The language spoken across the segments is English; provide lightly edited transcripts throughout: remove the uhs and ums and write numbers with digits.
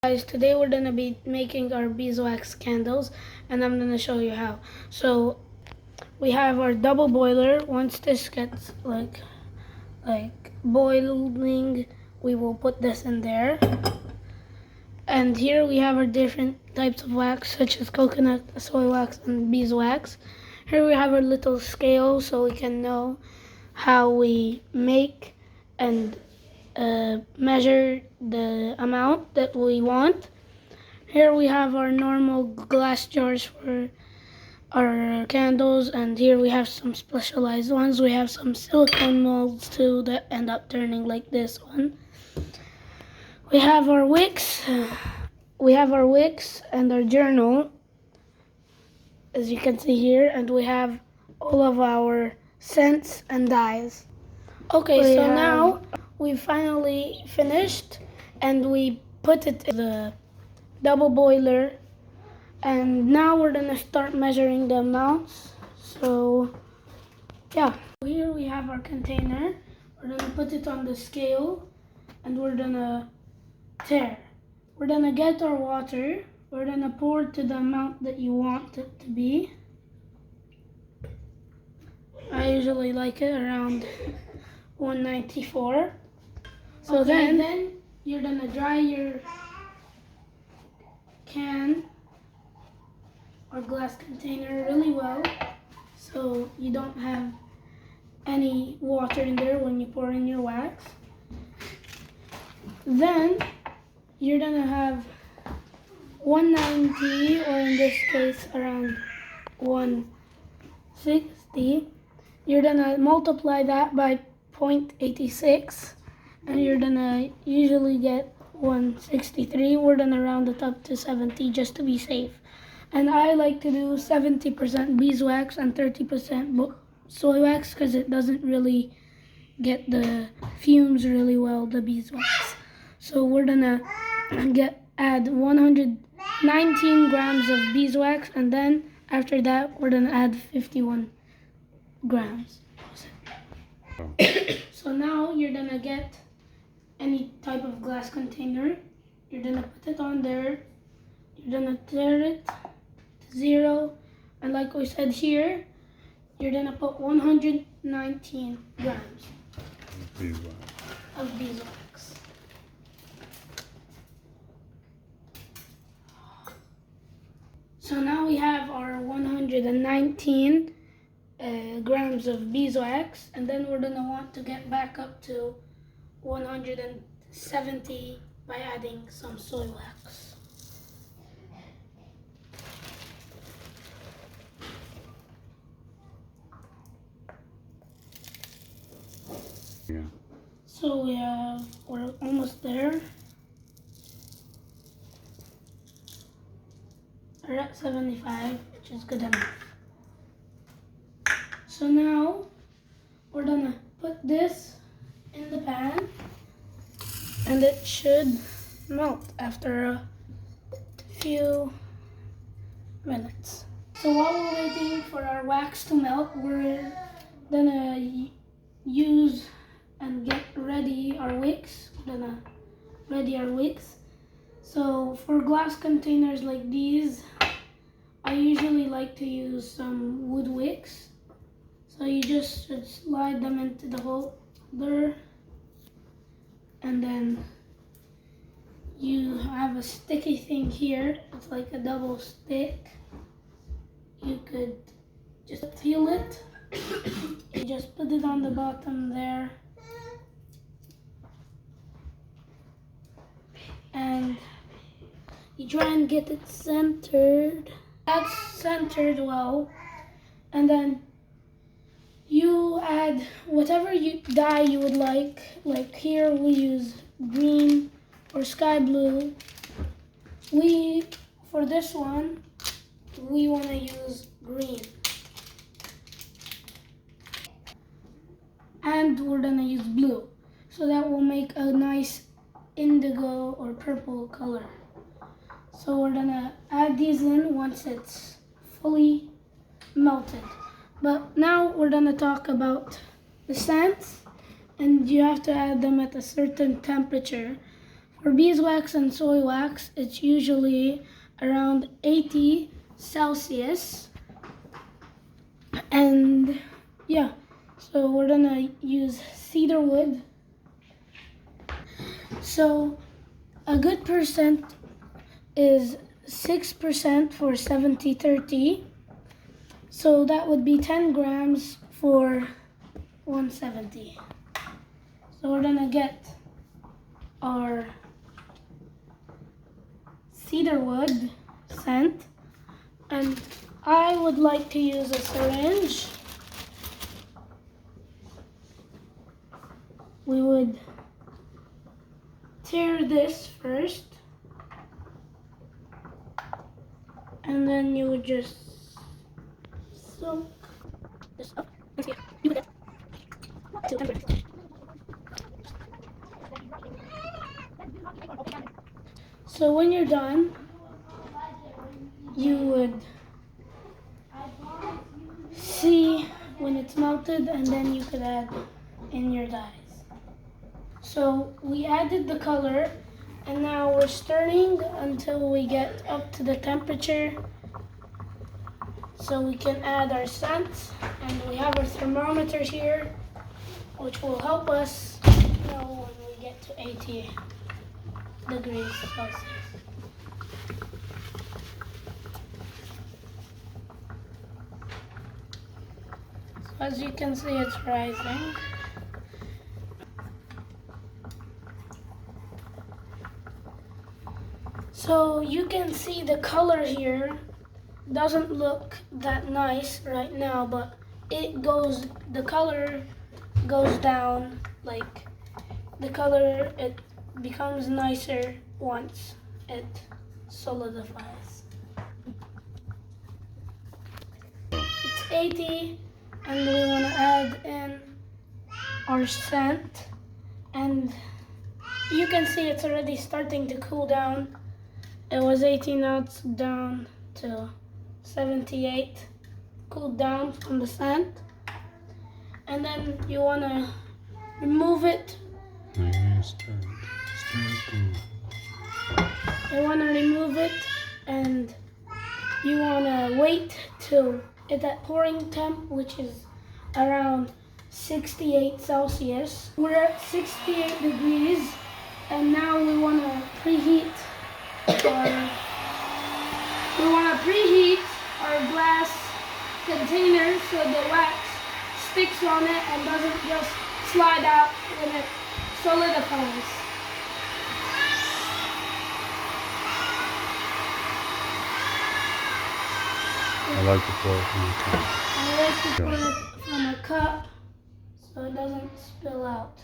Guys, today we're gonna be making our beeswax candles, and I'm gonna show you how. So we have our double boiler. Once this gets like boiling, we will put this in there. And here we have our different types of wax, such as coconut, soy wax, and beeswax. Here we have our little scale, so we can know how we make and measure the amount that we want. Here we have our normal glass jars for our candles, and here we have some specialized ones. We have some silicone molds too that end up turning like this one. We have our wicks. We have our wicks and our journal, as you can see here, and we have all of our scents and dyes. Okay, so now we've finally finished, and we put it in the double boiler, and now we're gonna start measuring the amounts. So yeah, here we have our container. We're gonna put it on the scale, and we're gonna tare. We're gonna get our water. We're gonna pour to the amount that you want it to be. I usually like it around 194. So okay, then you're gonna dry your can or glass container really well, so you don't have any water in there when you pour in your wax. Then you're gonna have 190, or in this case around 160. You're gonna multiply that by 0.86, and you're gonna usually get 163. We're gonna round it up to 70 just to be safe. And I like to do 70% beeswax and 30% soy wax, because it doesn't really get the fumes really well, the beeswax. So we're gonna add 119 grams of beeswax, and then after that we're gonna add 51 grams. So now you're gonna get any type of glass container. You're gonna put it on there. You're gonna tare it to 0, and like we said here, you're gonna put 119 grams of beeswax. So now we have our 119 grams of beeswax, and then we're gonna want to get back up to 170 by adding some soy wax. Yeah. So we're almost there. We're at 75, which is good enough. So now we're gonna put this in the pan, and it should melt after a few minutes. So while we're waiting for our wax to melt, we're gonna use and get ready our wicks. We're gonna ready our wicks. So for glass containers like these, I usually like to use some wood wicks. So you just should slide them into the holder, and then you have a sticky thing here. It's like a double stick. You could just feel it. You just put it on the bottom there, and you try and get it centered. That's centered well, and then you add whatever dye you would like. Like here we use green or sky blue. For this one, we want to use green. And we're gonna use blue. So that will make a nice indigo or purple color. So we're gonna add these in once it's fully melted. But now we're gonna talk about the scents, and you have to add them at a certain temperature For beeswax and soy wax, it's usually around 80 Celsius. And yeah, so we're gonna use cedar wood. So a good percent is 6% for 70/30. So that would be 10 grams for 170. So we're gonna get our cedar wood scent, and I would like to use a syringe. We would tear this first, and then you would just soak this up. Okay, you would till 10 grams. So when you're done, you would see when it's melted, and then you could add in your dyes. So we added the color, and now we're stirring until we get up to the temperature so we can add our scent. And we have our thermometer here, which will help us know when we get to 80 degrees Celsius. So as you can see, it's rising. So you can see the color here doesn't look that nice right now, but the color goes down, like the color, it becomes nicer once it solidifies. It's 80, and we want to add in our scent, and you can see it's already starting to cool down. It was 80, now it's down to 78, cooled down from the scent. And then you want to remove it. You want to remove it, and you want to wait till it's at pouring temp, which is around 68 Celsius. We're at 68 degrees, and now we want to preheat our glass container so the wax sticks on it and doesn't just slide out when it solidifies. I like to pour it from a cup. I like to pour it from a cup so it doesn't spill out.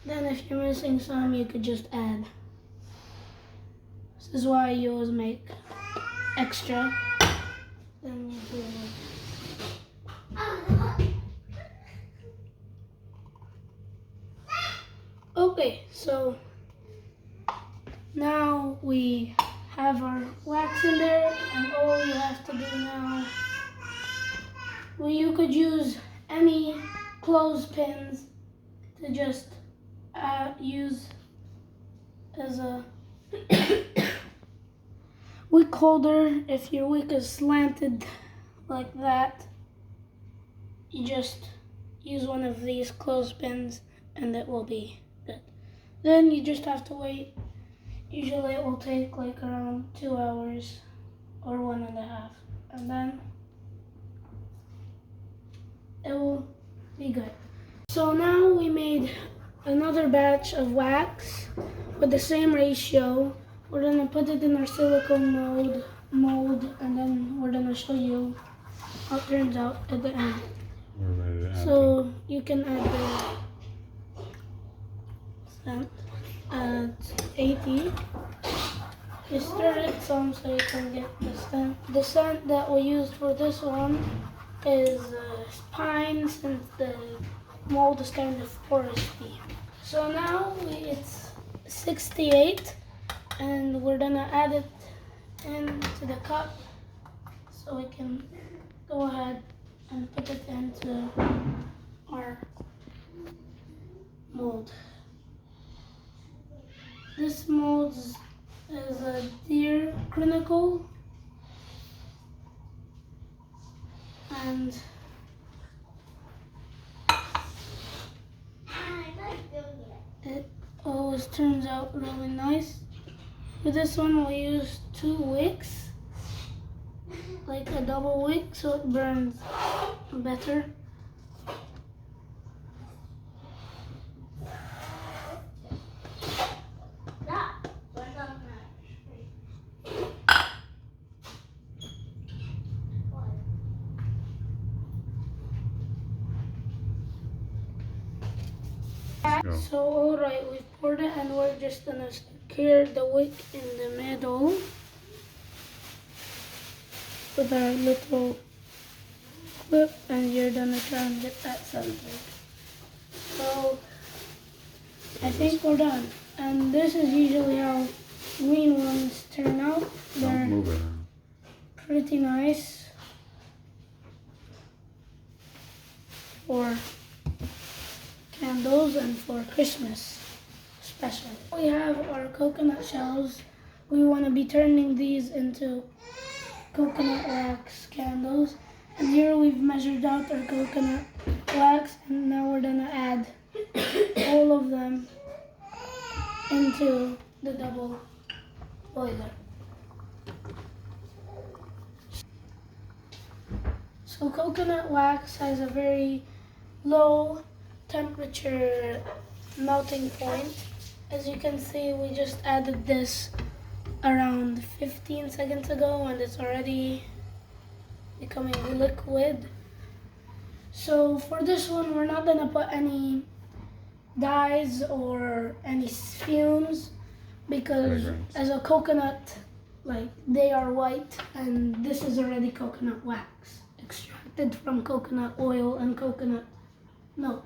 Then if you're missing some, you could just add. This is why you always make extra. Then you do it. Okay, so now we have our wax in there, and all you have to do now, well, you could use any clothespins to just use as a wick holder. If your wick is slanted like that, you just use one of these clothespins and it will be good. Then you just have to wait. Usually it will take like around 2 hours or 1.5, and then it will be good. So now we made another batch of wax with the same ratio. We're gonna put it in our silicone mold, and then we're gonna show you how it turns out at the end. We're ready to add So you can add the scent at 80. You stir it some so you can get the scent. The scent that we used for this one is pine, since the mold is kind of foresty. So now it's 68, and we're gonna add it into the cup. so we can go ahead and put it into our mold. This mold is a deer chronicle, and it always turns out really nice. For this one we use 2 wicks, like a double wick, so it burns better. Go. So alright, we've poured it and we're just gonna secure the wick in the middle with our little clip, and you're gonna try and get that centered. So I think we're done. And this is usually how green ones turn out. Don't They're move it. pretty nice for candles and for Christmas especially. We have our coconut shells. We want to be turning these into coconut wax candles, and here we've measured out our coconut wax, and now we're gonna add all of them into the double boiler. So coconut wax has a very low temperature melting point. As you can see, we just added this around 15 seconds ago and it's already becoming liquid. So for this one, we're not gonna put any dyes or any fumes because Fragrance. as a coconut, like, they are white, and this is already coconut wax extracted from coconut oil and coconut milk.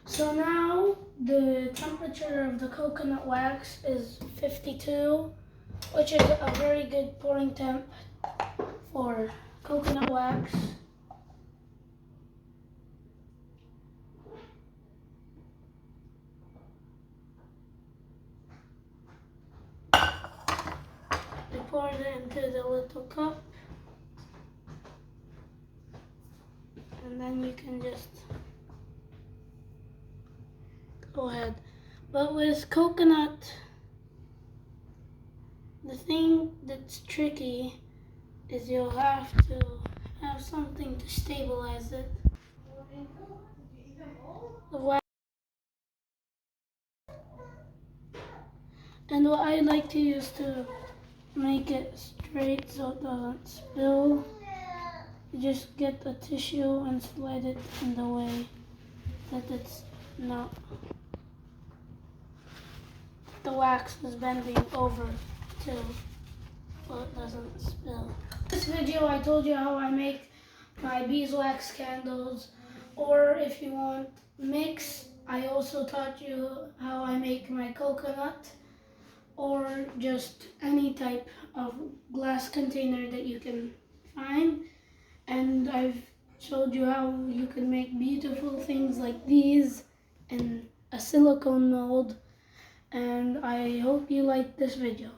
So now the temperature of the coconut wax is 52, which is a very good pouring temp for coconut wax. We pour it into the little cup, and then you can just go ahead. But with coconut, the thing that's tricky is you'll have to have something to stabilize it. The wax. And what I like to use to make it straight so it doesn't spill, you just get a tissue and slide it in the way that it's not, the wax is bending over too, so it doesn't spill. In this video I told you how I make my beeswax candles, or if you want mix, I also taught you how I make my coconut, or just any type of glass container that you can find. And I've showed you how you can make beautiful things like these in a silicone mold. And I hope you liked this video.